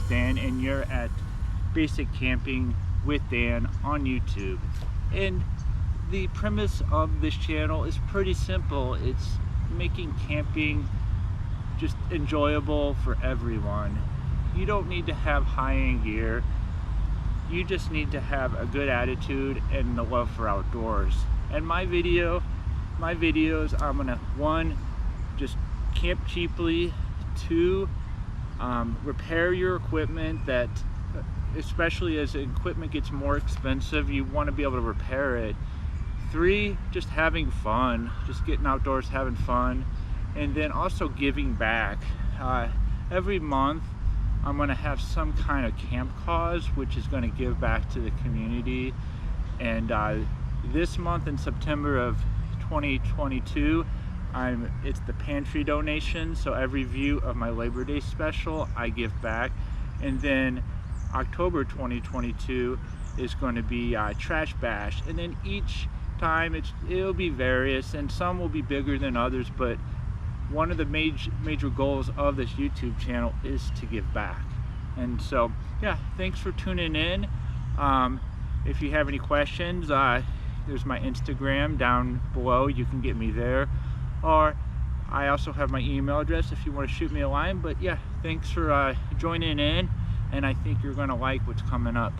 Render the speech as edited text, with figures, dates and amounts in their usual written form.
Dan, and you're at Basic Camping with Dan on YouTube. And the premise of this channel is pretty simple. It's making camping just enjoyable for everyone. You don't need to have high-end gear. You just need to have a good attitude and the love for outdoors. And my videos, I'm gonna, one, just camp cheaply. Two, repair your equipment. That, especially as equipment gets more expensive, you want to be able to repair it. Three, just having fun, just getting outdoors, having fun. And then also giving back. Every month I'm going to have some kind of camp cause which is going to give back to the community. And this month in September of 2022, it's the pantry donation, so every view of my Labor Day special I give back. And then October 2022 is going to be Trash Bash, and then each time it'll be various, and some will be bigger than others, but one of the major goals of this YouTube channel is to give back. And so yeah, thanks for tuning in. If you have any questions, there's my Instagram down below, you can get me there, or I also have my email address if you want to shoot me a line. But yeah, thanks for joining in, and I think you're going to like what's coming up.